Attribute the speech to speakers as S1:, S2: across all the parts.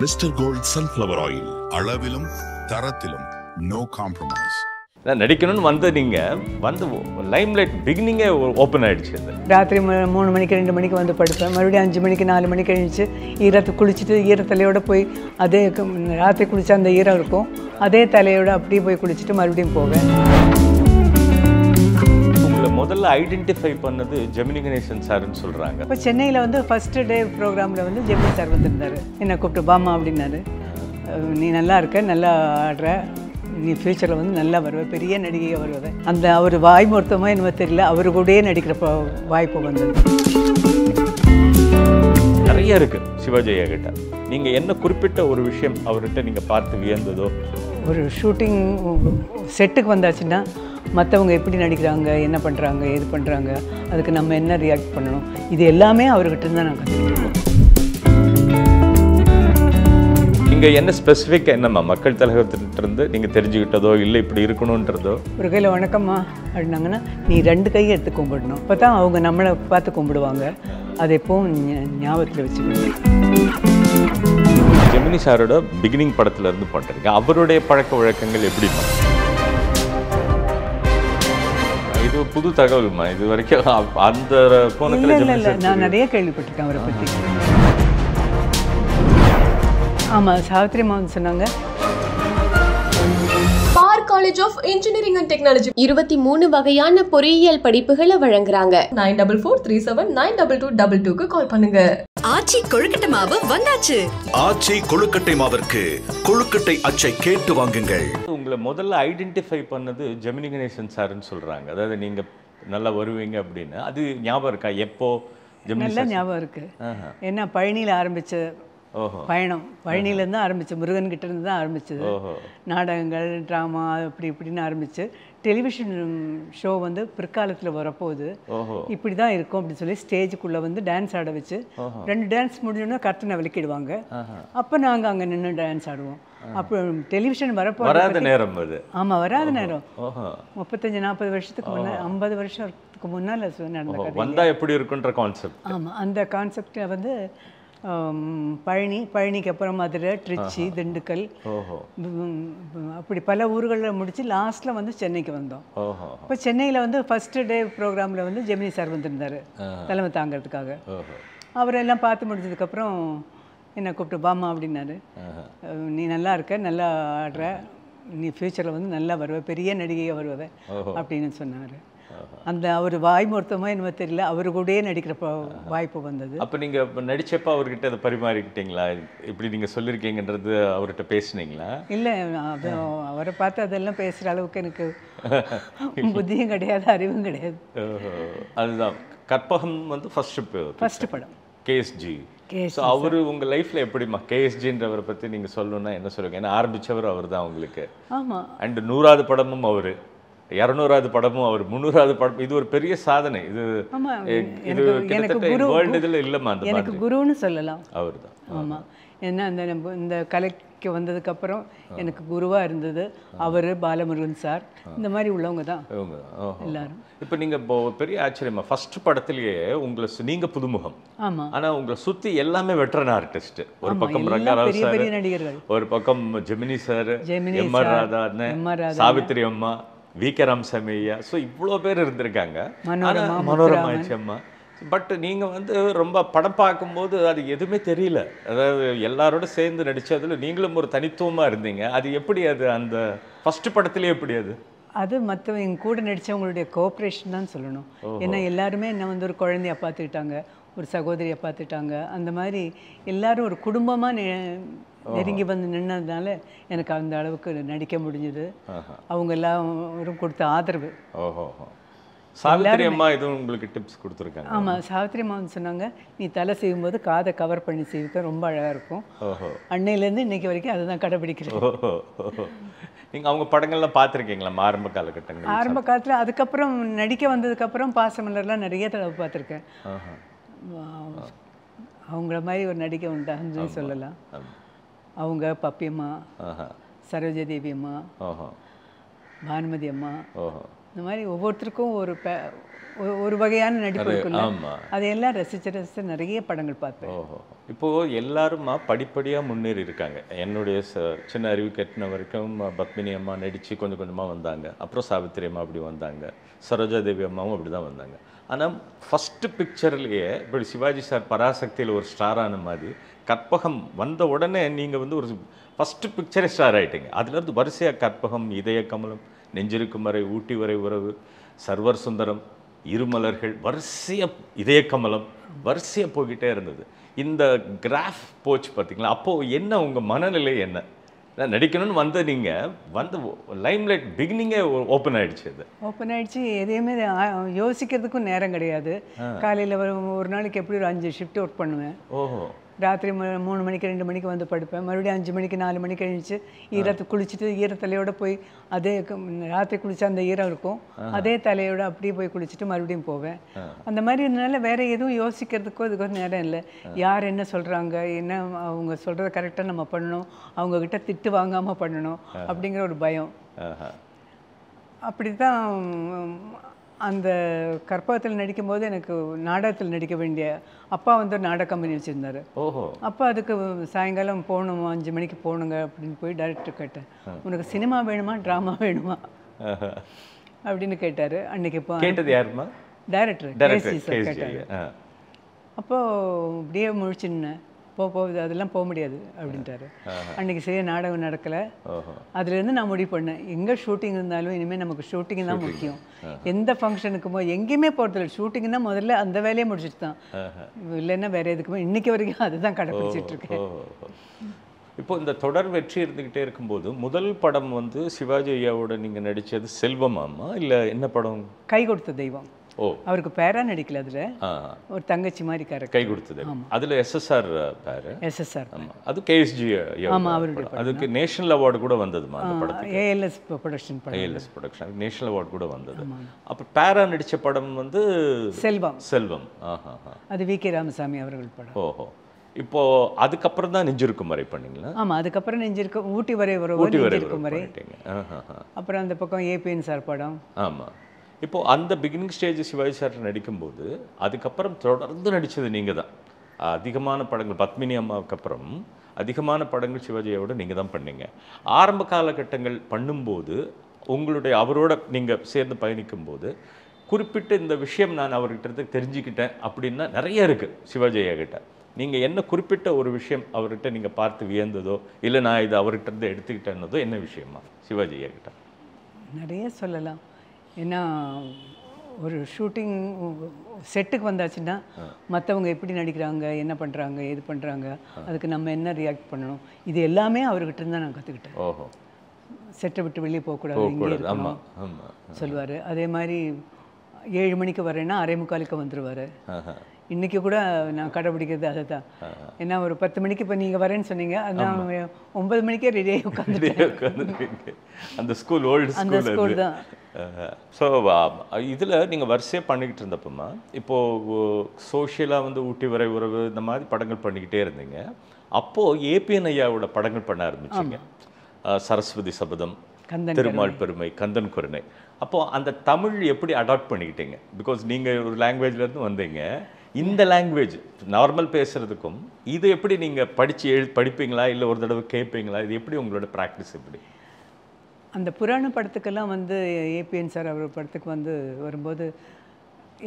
S1: Mister gold sunflower oil அளவிலும் தரத்திலும் no compromise.
S2: நடிக்கணும்னு வந்து நீங்கள் வந்து லைம்லைட் பிகினிங்கே ஓப்பன் ஆகிடுச்சு.
S3: ராத்திரி 3 மணிக்கு 2 மணிக்கு வந்து படுப்பேன். மறுபடியும் 5 மணிக்கு 4 மணிக்கு எழுந்துச்சு ஈரத்தை குளிச்சுட்டு ஈரத்தலையோடு போய் அதே ராத்திரி குளித்தா அந்த ஈரம் இருக்கும், அதே தலையோடு அப்படியே போய் குளிச்சுட்டு மறுபடியும் போவேன்.
S2: உங்களை முதல்ல ஐடென்டிஃபை பண்ணது ஜெமினி கணேசன் சார்ன்னு சொல்கிறாங்க.
S3: இப்போ சென்னையில் வந்து ஃபஸ்ட்டு டே ப்ரோக்ராமில் வந்து ஜெமினி சார் வந்திருந்தார். என்னை கூப்பிட்டு பாமா அப்படின்னாரு, நீ நல்லா இருக்க, நல்லா ஆடுற, நீ ஃப்யூச்சரில் வந்து நல்லா வருவ, பெரிய நடிகையாக வருவ. அந்த அவர் வாய் மொத்தமாக என்னமோ தெரியல, அவர் கூடயே நடிக்கிற வாய்ப்பு வந்தது.
S2: நிறைய இருக்குது சிவாஜி ஐயா கிட்ட. நீங்கள் என்ன குறிப்பிட்ட ஒரு விஷயம் அவர்கிட்ட நீங்கள் பார்த்து வியந்ததோ? ஒரு
S3: ஷூட்டிங் செட்டுக்கு வந்தாச்சுன்னா மற்றவங்க எப்படி நடிக்கிறாங்க, என்ன பண்ணுறாங்க, எது பண்ணுறாங்க, அதுக்கு நம்ம என்ன ரியாக்ட் பண்ணணும், இது எல்லாமே அவர்கிட்ட தான் நான் கற்றுக்கிட்டேன்.
S2: நீங்கள் என்ன ஸ்பெசிஃபிக்காக என்னம்மா மக்கள் தலைவர்கிட்டருந்து நீங்கள் தெரிஞ்சுக்கிட்டதோ இல்லை இப்படி இருக்கணுன்றதோ? ஒரு கையில்
S3: வணக்கம்மா அப்படின்னாங்கன்னா நீ 2 கையை எடுத்து கும்பிடணும், அப்போ தான் அவங்க நம்மளை பார்த்து கும்பிடுவாங்க. அதை எப்பவும் ஞாபகத்தில் வச்சுக்கணும்.
S2: ஜெமினி சாரோட பிகினிங் படத்துலேருந்து பண்ணுறீங்க, அவருடைய பழக்க வழக்கங்கள் எப்படிமா? இது புது தகவல்மா, இது வரைக்கும் அந்த கோணத்தில்
S3: நான் நிறைய கேள்விப்பட்டிருக்கேன் அவரை பற்றி. ஆமாம், சாவித்ரி மோகன் சொன்னாங்க.
S4: பார் college of engineering and technology 23 வகையான பொறியியல் படிப்புகளை வழங்குறாங்க. 9443792222க்கு கால் பண்ணுங்க.
S5: ஆச்சி கொழுக்கட்டை மாவு வந்தாச்சு.
S1: ஆச்சி கொழுக்கட்டை மாவிற்கு கொழுக்கட்டை அச்சை கேட்டு வாங்குங்கள்.
S2: உங்களை முதல்ல ஐடென்டிஃபை பண்ணது ஜெமினி கணேசன் சார்ன்னு சொல்கிறாங்க. அதாவது நீங்கள் நல்லா வருவீங்க அப்படின்னு. அது ஞாபகம் இருக்கா? எப்போ?
S3: நல்லா ஞாபகம் இருக்குது. ஏன்னா பழனியில் ஆரம்பித்த பயணம், பழனியிலேருந்து ஆரம்பிச்சு, முருகன்கிட்ட இருந்து தான் ஆரம்பிச்சது. நாடகங்கள், ட்ராமா, அப்படி இப்படின்னு ஆரம்பிச்சு டெலிவிஷன் ஷோ வந்து பிற்காலத்தில் வரப்போகுது, இப்படி தான் இருக்கும் அப்படின்னு சொல்லி ஸ்டேஜுக்குள்ளே வந்து டான்ஸ் ஆட வச்சு 2 டான்ஸ் முடிஞ்சோன்னா கர்த்தனை விளக்கிடுவாங்க. அப்போ நாங்கள் அங்கே நின்று டான்ஸ் ஆடுவோம். அப்போ டெலிவிஷன்
S2: வராத நேரம் அது.
S3: ஆமாம், வராத நேரம் 35-40 வருஷத்துக்கு முன்னாடி, 50 வருஷத்துக்கு முன்னால் நடந்த
S2: வந்தா எப்படி இருக்குன்ற கான்செப்ட்.
S3: ஆமாம், அந்த கான்செப்டை வந்து பழனிக்கு அப்புறம் மதுரை, திருச்சி, திண்டுக்கல், அப்படி பல ஊர்களில் முடித்து லாஸ்ட்டில் வந்து சென்னைக்கு வந்தோம். இப்போ சென்னையில் வந்து ஃபஸ்ட்டு டே ப்ரோக்ராமில் வந்து ஜெமினி சார் வந்திருந்தார் தலைமை தாங்கிறதுக்காக. அவரெல்லாம் பார்த்து முடிஞ்சதுக்கப்புறம் என்னை கூப்பிட்டு பாமா அப்படின்னாரு, நீ நல்லா இருக்க, நல்லா ஆடுற, நீ ஃப்யூச்சரில் வந்து நல்லா வருவ, பெரிய நடிகையாக வருவ அப்படின்னு சொன்னார். அந்த அவர் வாய் மொத்தமாக என்னமோ தெரியல, அவர் கூடயே நடிக்கிற வாய்ப்பு வந்தது.
S2: அப்போ நீங்கள் நடிச்சப்போ அவர்கிட்ட அதை பரிமாறிக்கிட்டீங்களா? இப்படி நீங்கள் சொல்லியிருக்கீங்கன்றது அவர்கிட்ட பேசுனீங்களா?
S3: இல்லை, அது அவரை பார்த்து அதெல்லாம் பேசுகிற அளவுக்கு எனக்கு புத்தியும் கிடையாது, அறிவும் கிடையாது.
S2: அதுதான் கற்பகம் வந்து ஃபர்ஸ்ட் படம் கேஎஸ்ஜி. ஸோ அவர் உங்கள் லைஃப்பில் எப்படிமா கேஎஸ்ஜின்றவரை பற்றி நீங்கள் சொல்லணுன்னா என்ன சொல்லுங்க? ஏன்னா ஆரம்பித்தவர் அவர் தான் உங்களுக்கு.
S3: ஆமாம்.
S2: அண்ட் 100வது படமும் அவர், 200வது படமும் அவர், 300வது படம். இது ஒரு பெரிய சாதனை. இது வேர்ல்டு இதில் இல்லைம்மா. அந்த
S3: எனக்கு குருன்னு சொல்லலாம்
S2: அவர் தான்.
S3: ஆமாம், ஏன்னா இந்த கலைக்கு வந்ததுக்கப்புறம் எனக்கு குருவாக இருந்தது அவர், பாலமுருகன் சார், இந்த மாதிரி உள்ளவங்க தான் எல்லாரும்.
S2: இப்போ நீங்கள் பெரிய ஆச்சரியமா, ஃபர்ஸ்ட் படத்துலேயே உங்களை நீங்கள் புதுமுகம்.
S3: ஆமாம்.
S2: ஆனால் உங்களை சுற்றி எல்லாமே வெட்டரன் ஆர்டிஸ்ட். ஒரு பக்கம் ரங்கராவ் சார்,
S3: நடிகர்கள்,
S2: ஒரு பக்கம் ஜெமினி சார், எம்.ஆர். ராதா, சாவித்ரி அம்மா, வி.கே. ராமசாமி ஐயா. ஸோ இவ்வளோ பேர் இருந்திருக்காங்க. மனோரமா அம்மா. பட் நீங்கள் வந்து ரொம்ப படம் பார்க்கும்போது அது எதுவுமே தெரியல. அதாவது எல்லாரோட சேர்ந்து நடித்ததில் நீங்களும் ஒரு தனித்துவமாக இருந்தீங்க. அது எப்படி? அது அந்த ஃபஸ்ட்டு படத்துலேயே எப்படி?
S3: அது மற்றவங்க கூட நடித்தவங்களுடைய கோஆப்ரேஷன் தான் சொல்லணும். ஏன்னா எல்லாருமே என்னை வந்து ஒரு குழந்தைய பார்த்துக்கிட்டாங்க, ஒரு சகோதரியை பார்த்துட்டாங்க. அந்த மாதிரி எல்லாரும் ஒரு குடும்பமாக நெருங்கி வந்து நின்னதுனால எனக்கு அந்த அளவுக்கு நடிக்க முடிஞ்சது. அவங்க எல்லாரும் கொடுத்த ஆதரவு.
S2: சாவித்ரி அம்மா எதுவும் உங்களுக்கு டிப்ஸ் கொடுத்துருக்காங்க?
S3: ஆமாம், சாவித்ரி அம்மா சொன்னாங்க, நீ தலை செய்யும்போது காதை கவர் பண்ணி செய்விக்க ரொம்ப அழகாக இருக்கும். அன்னையிலேருந்து இன்னைக்கு வரைக்கும் அதை தான் கடைபிடிக்கிறேன்.
S2: நீங்கள் அவங்க படங்கள்லாம் பார்த்துருக்கீங்களா ஆரம்ப காலகட்டங்கள்?
S3: ஆரம்ப காலத்தில், அதுக்கப்புறம் நடிக்க வந்ததுக்கப்புறம் பாசமலர்லாம் நிறைய தடவை பார்த்துருக்கேன். அவங்கள மாதிரி ஒரு நடிகை உண்டான்னு சொல்லலாம். அவங்க பப்பியம்மா, சரோஜா தேவி அம்மா, பானுமதி அம்மா, இந்த மாதிரி ஒவ்வொருத்தருக்கும் ஒரு வகையான நடிப்பு இருக்குல்ல, அதையெல்லாம் ரசித்து நிறைய படங்கள் பார்த்தேன்.
S2: ஓஹோ. இப்போது எல்லாருமா படிப்படியாக முன்னேறி இருக்காங்க. என்னுடைய சின்ன அறிவு கட்டின வரைக்கும் பத்மினி அம்மா நடித்து கொஞ்சம் கொஞ்சமாக வந்தாங்க. அப்புறம் சாவித்திரி அம்மா அப்படி வந்தாங்க, சரோஜா தேவி அம்மாவும் அப்படி தான் வந்தாங்க. ஆனால் ஃபஸ்ட்டு பிக்சர்லேயே இப்படி சிவாஜி சார் பராசக்தியில் ஒரு ஸ்டாரான மாதிரி கற்பகம் வந்த உடனே நீங்கள் வந்து ஒரு ஃபஸ்ட்டு பிக்சரே ஸ்டார் ஆகிட்டீங்க. அதுலேருந்து வரிசையாக கற்பகம், இதய கமலம், நெஞ்சிருக்கும் வரை, ஊட்டி வரை உறவு, சர்வர் சுந்தரம், இருமலர்கள், வரிசையாக இதய கமலம், வரிசையாக போய்கிட்டே இருந்தது. இந்த கிராஃப் போச்சு பார்த்தீங்களா? அப்போது என்ன உங்கள் மனநிலை என்ன? நடிக்கணும்னு வந்து நீங்கள் வந்து லைம்லைட் பிகினிங்கே ஓப்பன் ஆகிடுச்சு. அது ஓப்பன்
S3: ஆகிடுச்சு. எதையுமே யோசிக்கிறதுக்கும் நேரம் கிடையாது. காலையில் ஒரு நாளைக்கு எப்படி ஒரு 5 ஷிஃப்ட் ஒர்க் பண்ணுவேன். ஓஹோ. ராத்திரி 3 மணிக்கு 2 மணிக்கு வந்து படுப்பேன். மறுபடியும் 5 மணிக்கு 4 மணிக்கு எழுந்துச்சு ஈரத்தை குளிச்சுட்டு ஈரத்தலையோடு போய் அதே ராத்திரி குளிச்சா அந்த ஈரம் இருக்கும், அதே தலையோடு அப்படியே போய் குளிச்சுட்டு மறுபடியும் போவேன். அந்த மாதிரி இருந்தனால வேறு எதுவும் யோசிக்கிறதுக்கோ இதுக்கோ நேரம் இல்லை. யார் என்ன சொல்கிறாங்க, என்ன அவங்க சொல்கிறத கரெக்டாக நம்ம பண்ணணும், அவங்கக்கிட்ட திட்டு வாங்காமல் பண்ணணும் அப்படிங்கிற ஒரு பயம். அப்படி தான் அந்த கற்பகத்தில் நடிக்கும்போது எனக்கு நாடகத்தில் நடிக்க வேண்டிய அப்பா வந்து ஒரு நாடக கம்பெனி வச்சுருந்தார். ஓஹோ. அப்போ அதுக்கு சாயங்காலம் போகணும், 5 மணிக்கு போகணுங்க அப்படின்னு போய் டைரக்டர் கேட்டேன், உனக்கு சினிமா வேணுமா ட்ராமா வேணுமா அப்படின்னு கேட்டார். அன்றைக்கி இப்போ
S2: கேட்டது யாருமா?
S3: டைரக்டர் கேட்டார். அப்போது அப்படியே முழிச்சுன்னேன், போகுது அதெல்லாம் போக முடியாது அப்படின்ட்டாரு. அன்றைக்கி சரியாக நாடகம் நடக்கலை. அதுலேருந்து நான் முடிவு பண்ணேன், எங்கே ஷூட்டிங் இருந்தாலும் இனிமேல் நமக்கு ஷூட்டிங் தான் முக்கியம். எந்த ஃபங்க்ஷனுக்குமோ எங்கேயுமே போகிறதில்ல, ஷூட்டிங் தான் முதல்ல அந்த வேலையை முடிச்சுட்டு தான், இல்லைன்னா வேறு எதுக்குமே இன்றைக்கி வரைக்கும் அதுதான் கடைப்பிடிச்சிட்டு இருக்கேன்.
S2: இப்போ இந்த தொடர் வெற்றி இருந்துக்கிட்டே இருக்கும்போது முதல் படம் வந்து சிவாஜி ஐயாவோட நீங்கள் நடித்தது செல்வமாமா இல்லை என்ன படம்?
S3: கை கொடுத்த தெய்வம். ஓ, அவருக்கு பேரா நடிக்கல, அதுல ஒரு தங்கச்சி மாதிரி கேரக்டர்.
S2: கை கொடுத்தது அதுல SSR பேரு.
S3: SSR.
S2: அது KSG. ஆமா, அவருடைய அதுக்கு நேஷனல் அவார்டு கூட வந்ததுமா அந்த படத்துக்கு.
S3: ALS production.
S2: ALS production national award கூட வந்தது. அப்ப பேரா நடிச்ச படம் வந்து
S3: செல்வம்.
S2: செல்வம்.
S3: அது VK ராமசாமி அவர்கள் படம்.
S2: ஓஹோ. இப்போ அதுக்கப்புறம் தான் நெஞ்சிருக்கும் வரை பண்ணீங்களா?
S3: ஆமா, அதுக்கப்புறம் நெஞ்சிருக்கும், ஊட்டி வரை நெஞ்சிருக்கும் வரை. அப்புறம் அந்த பக்கம் APN சார் படம்.
S2: ஆமா. இப்போது அந்த பிகினிங் ஸ்டேஜ் சிவாஜி சார் நடிக்கும்போது அதுக்கப்புறம் தொடர்ந்து நடித்தது நீங்கள் தான். அதிகமான படங்கள் பத்மினி அம்மாவுக்கு அப்புறம் அதிகமான படங்கள் சிவாஜியோட நீங்கள் தான் பண்ணீங்க. ஆரம்ப காலகட்டங்கள் பண்ணும்போது உங்களுடைய அவரோட நீங்கள் சேர்ந்து பயணிக்கும்போது குறிப்பிட்ட இந்த விஷயம் நான் அவர்கிட்ட தெரிஞ்சுக்கிட்டேன் அப்படின்னா நிறைய இருக்குது சிவாஜி ஐயா கிட்ட. நீங்கள் என்ன குறிப்பிட்ட ஒரு விஷயம் அவர்கிட்ட நீங்கள் பார்த்து வியந்ததோ இல்லை நான் இது அவர்கிட்ட இருந்து எடுத்துக்கிட்டேன்னதோ என்ன விஷயமா சிவாஜி ஐயா கிட்ட?
S3: நிறைய சொல்லலாம். ஏன்னா ஒரு ஷூட்டிங் செட்டுக்கு வந்தாச்சுன்னா மற்றவங்க எப்படி நடிக்கிறாங்க, என்ன பண்ணுறாங்க, எது பண்ணுறாங்க, அதுக்கு நம்ம என்ன ரியாக்ட் பண்ணணும், இது எல்லாமே அவர்கிட்ட இருந்தால் நான் கற்றுக்கிட்டேன். ஓஹோ. செட்டை விட்டு வெளியே போகக்கூடாது, இங்கே இருக்கணும் சொல்லுவார். அதே மாதிரி 7 மணிக்கு வரேன்னா 6:45 வந்துடுவார். இன்றைக்கி கூட நான் கடைப்பிடிக்கிறது அதை தான். ஏன்னா ஒரு 10 மணிக்கு இப்போ நீங்கள் வரேன்னு சொன்னீங்க, அதான் 9 மணிக்கே ரெடியாகி உட்காந்துருக்கீங்க.
S2: அந்த ஸ்கூல் ஓல்டு
S3: அந்த ஸ்கூல் தான்.
S2: ஸோ இதில் நீங்கள் வரிசையாக பண்ணிக்கிட்டு இருந்தப்போம்மா இப்போது சோஷியலாக வந்து ஊட்டி வரை உறவு இந்த மாதிரி படங்கள் பண்ணிக்கிட்டே இருந்தீங்க. அப்போது APN ஐயாவோட படங்கள் பண்ண ஆரம்பிச்சிங்க. சரஸ்வதி சபதம், திருமால் பெருமை, கந்தன் குருணை. அப்போது அந்த தமிழ் எப்படி அடாப்ட் பண்ணிக்கிட்டீங்க? பிகாஸ் நீங்கள் ஒரு லாங்குவேஜ்லேருந்து வந்தீங்க, இந்த லாங்குவேஜ் நார்மல் பேசுகிறதுக்கும் இது எப்படி நீங்கள் படிப்பீங்களா இல்லை ஒரு தடவை கேட்பீங்களா? இது எப்படி உங்களோட ப்ராக்டிஸ் எப்படி?
S3: அந்த புராண படத்துக்கெல்லாம் வந்து APN சார் அவர் படத்துக்கு வந்து வரும்போது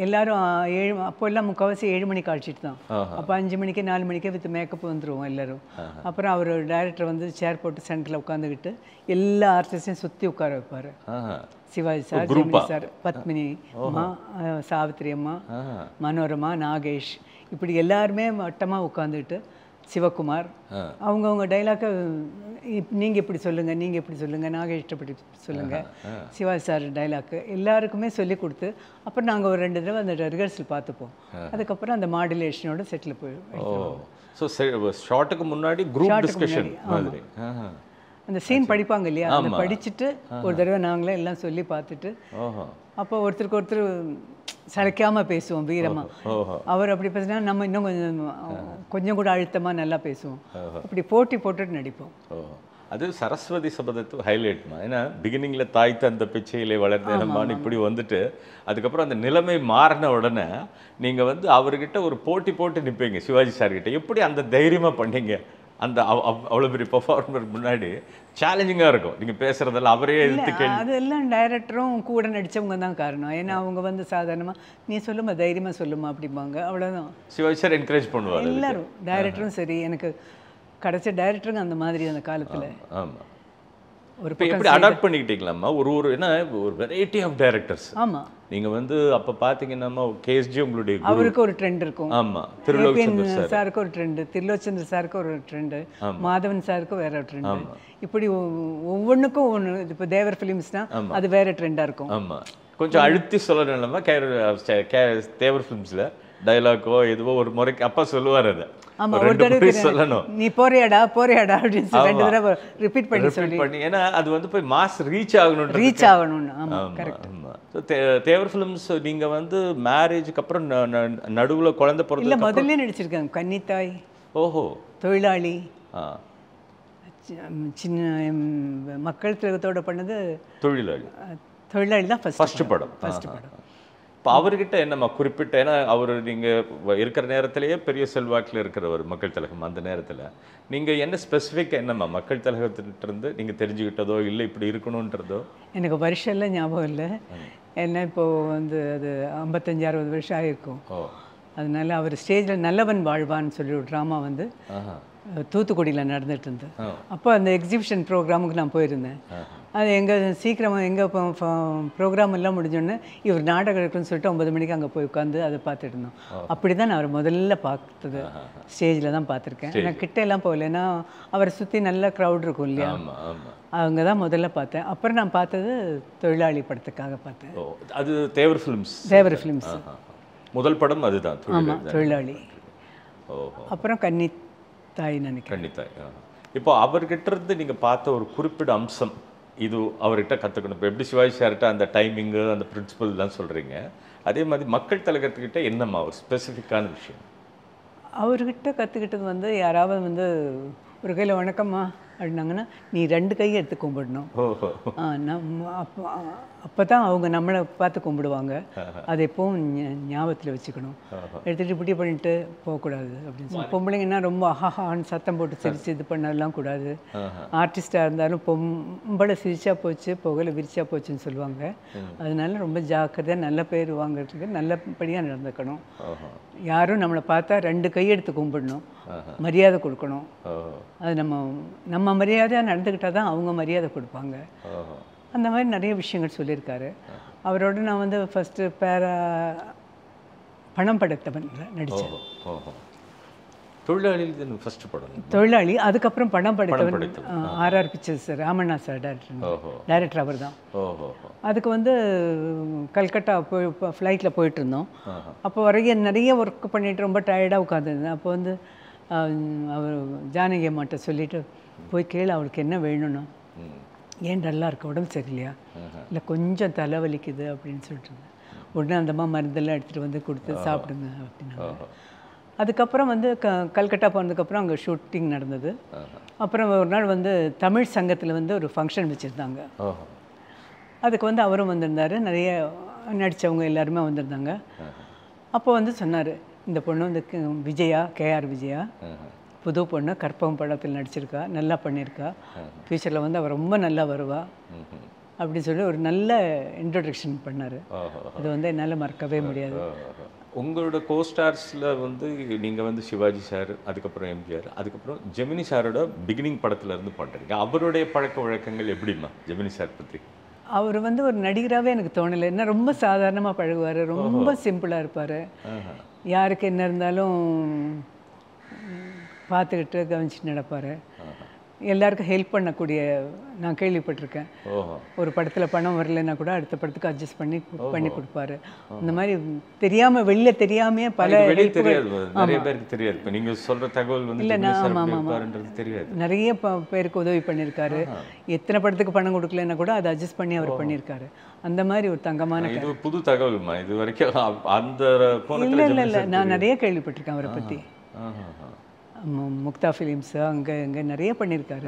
S3: எல்லாரும் அப்போ எல்லாம் முக்கால்வாசி 7 மணிக்கு அழைச்சிட்டு தான். அப்போ 5 மணிக்கு 4 மணிக்கே வித் மேக்கப் வந்துடுவோம் எல்லோரும். அப்புறம் அவர் டைரக்டர் வந்து சேர் போட்டு சென்டரில் உட்காந்துக்கிட்டு எல்லா ஆர்டிஸ்டையும் சுற்றி உட்கார வைப்பார். சிவாஜி சார், ஜெமினி சார், பத்மினி அம்மா, சாவித்திரி அம்மா, மனோரமா, நாகேஷ், இப்படி எல்லாருமே வட்டமாக உட்காந்துக்கிட்டு சிவகுமார் அவங்கவுங்க டைலாக்கை நீங்கள் இப்படி சொல்லுங்கள், நீங்கள் இப்படி சொல்லுங்கள், நாகேஷ் இப்படி சொல்லுங்கள், சிவாஜி சார் டைலாக்கு எல்லாருக்குமே சொல்லி கொடுத்து அப்புறம் நாங்கள் ஒரு 2 தடவை அந்த ரிஹர்சல் பார்த்துப்போம். அதுக்கப்புறம் அந்த மாடுலேஷனோட செட்டில் போயிடுவோம்.
S2: ஸோ ஷார்ட்டுக்கு முன்னாடி குரூப் டிஸ்கஷன் மாதிரி
S3: அந்த சீன் படிப்பாங்க இல்லையா, அதை படிச்சுட்டு ஒரு தடவை நாங்களே எல்லாம் சொல்லி பார்த்துட்டு அப்போ ஒருத்தருக்கு ஒருத்தர் சளைக்காமல் பேசுவோம் வீரமாக. அவர் அப்படி பேசினா நம்ம இன்னும் கொஞ்சம் கூட அழுத்தமாக நல்லா பேசுவோம். அப்படி போட்டி போட்டுட்டு நடிப்போம்.
S2: அது சரஸ்வதி சபதத்து ஹைலைட்மா. ஏன்னா பிகினிங்கில் தாய் தந்த பிச்சையிலே வளர்ந்தேனம்மான்னு இப்படி வந்துட்டு அதுக்கப்புறம் அந்த நிலைமை மாறின உடனே நீங்கள் வந்து அவர்கிட்ட ஒரு போட்டு நிற்பீங்க சிவாஜி சார்கிட்ட. எப்படி அந்த தைரியமாக பண்ணீங்க? அந்த அவ்வளோ பெரிய பெர்ஃபார்மர் முன்னாடி சேலஞ்சிங்காக இருக்கும் நீங்கள் பேசுகிறதெல்லாம் அவரே எடுத்து.
S3: அதெல்லாம் டைரக்டரும் கூட நடித்தவங்க தான் காரணம். ஏன்னா அவங்க வந்து சாதாரணமாக நீ சொல்லுமா தைரியமாக சொல்லுமா அப்படிம்பாங்க, அவ்வளோதான்.
S2: சிவாஜி சார் என்கரேஜ் பண்ணுவார்
S3: எல்லாரும், டைரக்டரும் சரி. எனக்கு கிடைச்ச டைரக்டருங்க அந்த மாதிரி அந்த காலத்தில்.
S2: ஆமாம். ஒரு இப்போ எப்படி அடாப்ட் பண்ணிக்கிட்டீங்களாம்மா? ஒரு ஏன்னா ஒரு வெரைட்டி ஆஃப் டைரக்டர்ஸ்.
S3: ஆமாம்.
S2: நீங்கள் வந்து அப்போ பார்த்தீங்கன்னா கேஎஸ்ஜி உங்களுடைய
S3: அவருக்கு ஒரு ட்ரெண்ட் இருக்கும்.
S2: ஆமாம். திருலோச்சந்திர
S3: சாருக்கு ஒரு ட்ரெண்டு, திருலோச்சந்திர சாருக்கு ஒரு ட்ரெண்டு, மாதவன் சாருக்கு வேற ஒரு ட்ரெண்டு. இப்படி ஒவ்வொன்றுக்கும் ஒன்று. இப்போ தேவர் ஃபிலிம்ஸ்னால் அது வேற ட்ரெண்டாக இருக்கும்.
S2: ஆமாம். கொஞ்சம் அழுத்தி சொல்லணும்னா தேவர் ஃபிலிம்ஸில் டைலாக்கோ எதுவோ ஒரு முறைக்கு அப்பா சொல்லுவார். அதை சொல்லணும்,
S3: நீ போறியாடா அப்படின்னு சொல்லி 2 தடவை ரிப்பீட் பண்ணி.
S2: ஏன்னா அது வந்து போய் மாஸ் ரீச் ஆகணும்னு.
S3: ஆமாம், கரெக்ட்.
S2: தேவர் ஃபிலிம்ஸ் நீங்கள் வந்து மேரேஜுக்கு அப்புறம் நடுவில் குழந்தை பிறகு
S3: இல்லை முதல்ல நடிச்சிருக்காங்க. கன்னித்தாய்,
S2: ஓஹோ,
S3: தொழிலாளி, சின்ன மக்கள் திலகத்தோட பண்ணது தொழிலாளி தான் ஃபர்ஸ்ட் படம்.
S2: இப்போ அவர்கிட்ட என்னம்மா குறிப்பிட்ட, ஏன்னா அவர் நீங்கள் இருக்கிற நேரத்திலேயே பெரிய செல்வாக்கில் இருக்கிறவர் மக்கள் திலகம். அந்த நேரத்தில் நீங்கள் என்ன ஸ்பெசிஃபிக்காக என்னம்மா மக்கள் திலகத்திலிருந்து நீங்கள் தெரிஞ்சுக்கிட்டதோ இல்லை இப்படி இருக்கணுன்றதோ?
S3: எனக்கு வருஷம்லாம் ஞாபகம் இல்லை. என்ன இப்போது வந்து அது 55-60 வருஷம் ஆகிருக்கும். அதனால அவர் ஸ்டேஜில் நல்லவன் வாழ்வான்னு சொல்லி ஒரு ட்ராமா வந்து தூத்துக்குடியில் நடந்துகிட்டு இருந்தது. அப்போ அந்த எக்ஸிபிஷன் ப்ரோக்ராமுக்கு நான் போயிருந்தேன். அது சீக்கிரமாக எங்கே ப்ரோக்ராம் எல்லாம் முடிஞ்சோடனே இவர் நாடகம் இருக்குன்னு சொல்லிட்டு 9 மணிக்கு அங்கே போய் உட்காந்து அதை பார்த்துட்டு இருந்தோம். அப்படி தான் நான் அவர் முதல்ல பார்த்தது. ஸ்டேஜில் தான் பார்த்துருக்கேன். நான் கிட்ட எல்லாம் போகல, ஏன்னா அவரை சுற்றி நல்ல க்ரௌட் இருக்கும் இல்லையா, அவங்க தான் முதல்ல பார்த்தேன். அப்புறம் நான் பார்த்தது தொழிலாளி படத்துக்காக பார்த்தேன்.
S2: அது தேவர் ஃபிலிம்ஸ்
S3: முதல்
S2: படம் அதுதான்.
S3: ஆமாம், தொழிலாளி. அப்புறம் கன்னித்தாய் நினைக்கிறேன்.
S2: கன்னித்தாய். இப்போ அவர்கிட்ட இருந்து நீங்கள் பார்த்த ஒரு குறிப்பிட்ட அம்சம் இது அவர்கிட்ட கற்றுக்கணும். இப்போ எப்படி சிவாஜி சார்கிட்ட அந்த டைமிங்கு அந்த பிரின்சிபல்லாம் சொல்கிறீங்க, அதே மாதிரி மக்கள் திலகத்துக்கிட்ட என்னம்மா ஒரு ஸ்பெசிஃபிக்கான விஷயம்?
S3: அவர்கிட்ட கற்றுக்கிட்டது வந்து யாராவது வந்து ஒரு கையில் வணக்கம்மா அப்படின்னாங்கன்னா நீ 2 கையை எடுத்து கும்பிடணும். அப்போ தான் அவங்க நம்மளை பார்த்து கும்பிடுவாங்க. அதை எப்பவும் ஞாபகத்தில் வச்சுக்கணும். எடுத்துகிட்டு இப்படி பண்ணிட்டு போகக்கூடாது அப்படின்னு சொல்லி. பொம்பளைங்கன்னா ரொம்ப அஹான்னு சத்தம் போட்டு சிரித்து இது பண்ணலாம் கூடாது. ஆர்டிஸ்டாக இருந்தாலும் பொம்பளை சிரிச்சா போச்சு புகழை விரிச்சா போச்சுன்னு சொல்லுவாங்க. அதனால ரொம்ப ஜாக்கிரதையாக நல்ல பேர் வாங்கிறதுக்கு நல்லபடியாக நடந்துக்கணும். யாரும் நம்மளை பார்த்தா 2 கையெடுத்து கும்பிடணும், மரியாதை கொடுக்கணும். அது நம்ம மரியாதையாக நடந்துக்கிட்டால் தான் அவங்க மரியாதை கொடுப்பாங்க. அந்த மாதிரி நிறைய விஷயங்கள் சொல்லியிருக்காரு. அவரோட நான் வந்து ஃபஸ்ட்டு பணம் படைத்தவன்ல நடித்தேன். தொழிலாளி, அதுக்கப்புறம் பணம் படைத்தவன் RR pictures Ramanna sir director அவர் தான். அதுக்கு வந்து கல்கட்டா ஃப்ளைட்டில் போயிட்டு இருந்தோம். அப்போ நிறைய ஒர்க் பண்ணிட்டு ரொம்ப டயர்டாக உட்காந்துருந்தேன். அப்போ வந்து அவர் ஜானகி அம்மாட்ட சொல்லிட்டு போய் கேளு அவளுக்கு என்ன வேணும்னா, ஏன் டல்லாக இருக்க, உடம்பு சரியில்லையா, இல்லை கொஞ்சம் தலைவலிக்குது அப்படின்னு சொல்லிட்டு இருந்தேன். உடனே அந்தம்மா மருந்தெல்லாம் எடுத்துகிட்டு வந்து கொடுத்து சாப்பிடுங்க அப்படின்னா. அதுக்கப்புறம் வந்து கல்கட்டா போனதுக்கப்புறம் அங்கே ஷூட்டிங் நடந்தது. அப்புறம் ஒரு நாள் வந்து தமிழ் சங்கத்தில் வந்து ஒரு ஃபங்க்ஷன் வச்சுருந்தாங்க. அதுக்கு வந்து அவரும் வந்திருந்தார், நிறைய நடித்தவங்க எல்லாருமே வந்திருந்தாங்க. அப்போ வந்து சொன்னார், இந்த பொண்ணு வந்து விஜயா, KR விஜயா, புது பொண்ணு, கற்பகம் படத்தில் நடிச்சிருக்கா, நல்லா பண்ணியிருக்கா, ஃப்யூச்சரில் வந்து அவள் ரொம்ப நல்லா வருவா அப்படின்னு சொல்லி ஒரு நல்ல இன்ட்ரோடக்ஷன் பண்ணார். அது வந்து என்னால் மறக்கவே முடியாது.
S2: உங்களோட கோஸ்டார்ஸில் வந்து நீங்கள் வந்து சிவாஜி சார், அதுக்கப்புறம் எம்ஜிஆர், அதுக்கப்புறம் ஜெமினி சாரோட பிகினிங் படத்துலேருந்து பண்ணுறீங்க. அவருடைய பழக்க வழக்கங்கள் எப்படிம்மா ஜெமினி சார் பற்றி?
S3: அவர் வந்து ஒரு நடிகராகவே எனக்கு தோணலை. என்ன ரொம்ப சாதாரணமாக பழகுவார், ரொம்ப சிம்பிளாக இருப்பார். யாருக்கு என்ன இருந்தாலும் பார்த்துக்கிட்டு கவனிச்சுட்டு நடப்பார். எல்லாருக்கும் ஹெல்ப் பண்ணக்கூடிய நான் கேள்விப்பட்டிருக்கேன். ஒரு படத்தில் பணம் வரலைன்னா கூட அடுத்த படத்துக்கு அட்ஜஸ்ட் பண்ணி கொடுப்பாரு. அந்த மாதிரி தெரியாமல் வெளில தெரியாமே பல
S2: நிறைய பேருக்கு தெரியாது. இப்போ நீங்கள் சொல்கிற தகவல் வந்து இல்லை, தெரியாது.
S3: நிறைய பேருக்கு உதவி பண்ணியிருக்காரு. எத்தனை படத்துக்கு பணம் கொடுக்கலன்னா கூட அதை அட்ஜஸ்ட் பண்ணி அவர் பண்ணியிருக்காரு. அந்த மாதிரி ஒரு தங்கமான
S2: புது தகவல்மா இது வரைக்கும். அந்த
S3: இல்லை நான் நிறைய கேள்விப்பட்டிருக்கேன் அவரை பற்றி. முக்தா ஃபிலிம்ஸ் அங்கே இங்கே நிறைய பண்ணியிருக்காரு.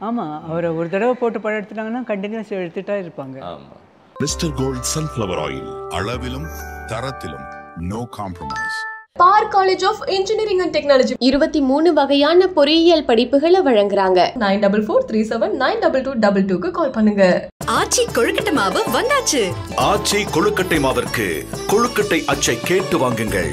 S3: ஆமாம், அவரை ஒரு தடவை போட்டு படம் எடுத்துட்டாங்கன்னா கண்டினியூஸ் எடுத்துகிட்டா இருப்பாங்க.
S1: மிஸ்டர் கோல்ட் சன்ஃப்ளவர் ஆயில், அளவிலும் தரத்திலும் நோ காம்ப்ரமைஸ்.
S4: பார் college of engineering and technology 23 வகையான பொறியியல் படிப்புகளை வழங்குறாங்க. 9443792222க்கு கால் பண்ணுங்க.
S5: ஆச்சி கொழுக்கட்டை மாவு வந்தாச்சு.
S6: ஆச்சி கொழுக்கட்டை மாவிற்கு கொழுக்கட்டை அச்சை கேட்டு வாங்குங்கள்.